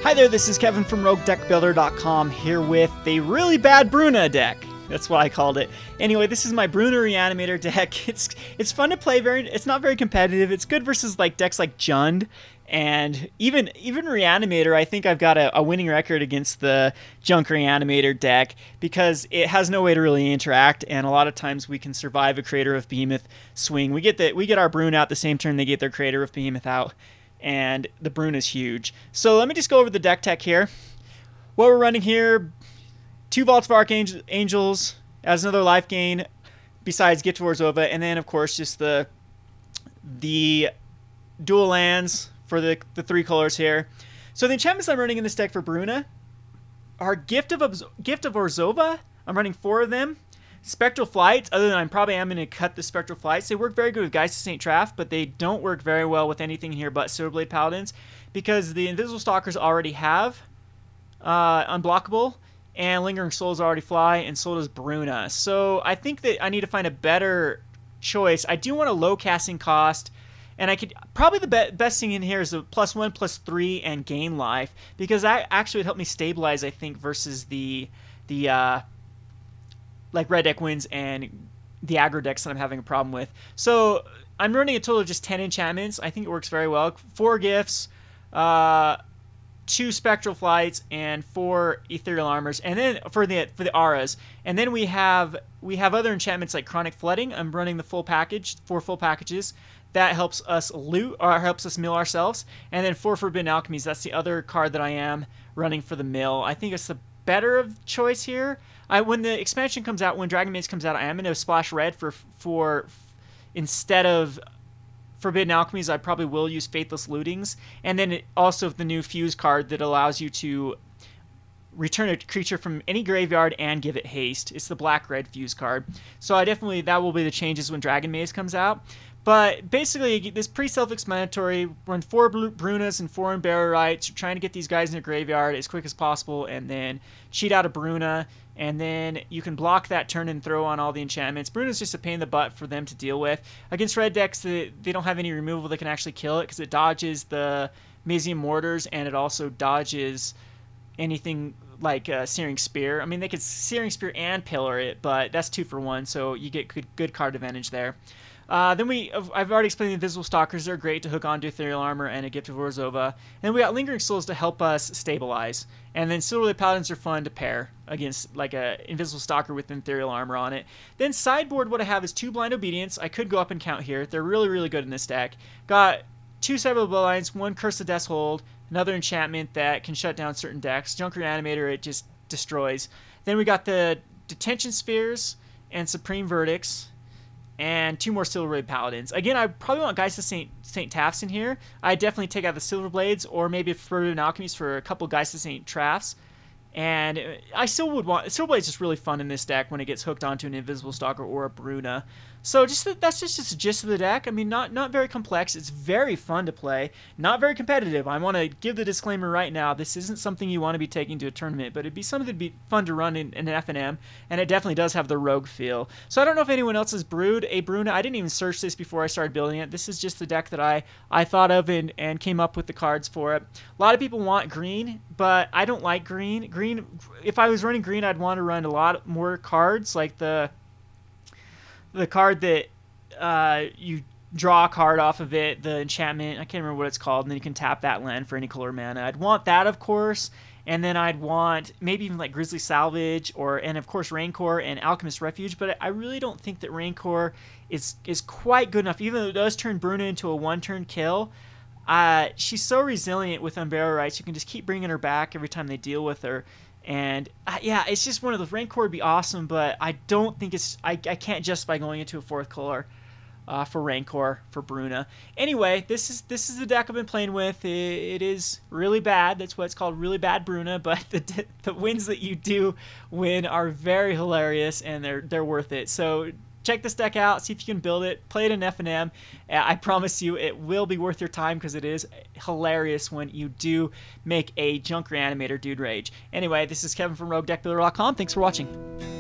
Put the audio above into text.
Hi there, this is Kevin from Roguedeckbuilder.com here with a really bad Bruna deck. That's what I called it. Anyway, this is my Bruna Reanimator deck. It's fun to play. It's not very competitive. It's good versus like decks like Jund and even Reanimator. I think I've got a winning record against the Junk Reanimator deck because it has no way to really interact, and a lot of times we can survive a Creator of Behemoth swing. We get our Bruna out the same turn they get their Creator of Behemoth out, and the Bruna is huge. So let me just go over the deck tech here. What we're running here: 2 Vaults of Archangels as another life gain, besides Gift of Orzhova, and then of course just the dual lands for the 3 colors here. So the enchantments I'm running in this deck for Bruna are Gift of Orzhova. I'm running 4 of them. Spectral Flights, other than I probably am going to cut the Spectral Flights. They work very good with Geist of St. Traff, but they don't work very well with anything here but Silverblade Paladins, because the Invisible Stalkers already have Unblockable, and Lingering Souls already fly, and so does Bruna. So I think that I need to find a better choice. I do want a low casting cost, and I could probably the best thing in here is a +1, +3, and gain life, because that actually would help me stabilize, I think, versus the like red deck wins and the aggro decks that I'm having a problem with. So I'm running a total of just 10 enchantments. I think it works very well. 4 gifts, 2 Spectral Flights, and 4 Ethereal Armors, and then for the auras. And then we have other enchantments like Chronic Flooding. I'm running the full package, 4 full packages. That helps us loot, or helps us mill ourselves. And then 4 Forbidden Alchemies. That's the other card that I am running for the mill. I think it's the better of choice here. When the expansion comes out, when Dragon Maze comes out, I am going to splash red for instead of Forbidden Alchemies, I probably will use Faithless Lootings. And then also the new Fuse card that allows you to return a creature from any graveyard and give it haste. It's the black-red Fuse card. So that will be the changes when Dragon Maze comes out. But basically, this pretty self-explanatory. Run 4 Brunas and 4 Unburied. You're trying to get these guys in your graveyard as quick as possible, and then cheat out a Bruna, and then you can block that turn and throw on all the enchantments. Bruna's just a pain in the butt for them to deal with. Against red decks, they don't have any removal that can actually kill it, because it dodges the Mazium Mortars, and it also dodges anything like Searing Spear. I mean, they could Searing Spear and Pillar it, but that's 2 for 1, so you get good card advantage there. Then I've already explained the Invisible Stalkers. They're great to hook onto Ethereal Armor and a Gift of Orzhova. And then we got Lingering Souls to help us stabilize. And then Silverblade Paladins are fun to pair against like a Invisible Stalker with Ethereal Armor on it. Then sideboard, what I have is 2 Blind Obedience. I could go up and count here. They're really, really good in this deck. Got 2 Several Bloodlines, 1 Curse of Death's Hold, another enchantment that can shut down certain decks. Junk Reanimator, it just destroys. Then we got the Detention Spheres and Supreme Verdicts, and 2 more Silverblade Paladins. Again, I probably want Geist of St. Taffs in here. I definitely take out the Silverblades, or maybe Forbidden Alchemies for a couple Geist of St. Traffs. And I still would want... Silverblade's just really fun in this deck when it gets hooked onto an Invisible Stalker or a Bruna. So that's just the gist of the deck. I mean, not very complex. It's very fun to play. Not very competitive. I want to give the disclaimer right now. This isn't something you want to be taking to a tournament, but it'd be something that'd be fun to run in an FNM, and it definitely does have the rogue feel. So I don't know if anyone else has brewed a Bruna. I didn't even search this before I started building it. This is just the deck that I thought of and came up with the cards for it. A lot of people want green, but I don't like green. Green, if I was running green, I'd want to run a lot more cards, like the card that you draw a card off of it, the enchantment, I can't remember what it's called, and then you can tap that land for any color mana. I'd want that, of course, and then I'd want maybe even like Grizzly Salvage, and of course Rancor and Alchemist Refuge, but I really don't think that Rancor is quite good enough, even though it does turn Bruna into a 1-turn kill. She's so resilient with Unburial Rites, you can just keep bringing her back every time they deal with her. And yeah, it's just one of the Rancor would be awesome, but I don't think I can't justify going into a 4th color for Rancor for Bruna. Anyway, this is the deck I've been playing with. It is really bad. That's what it's called, really bad Bruna. But the wins that you do win are very hilarious, and they're worth it. So check this deck out, see if you can build it, play it in FNM. I promise you it will be worth your time, because it is hilarious when you do make a Junk Reanimator dude rage. Anyway, this is Kevin from Roguedeckbuilder.com. Thanks for watching.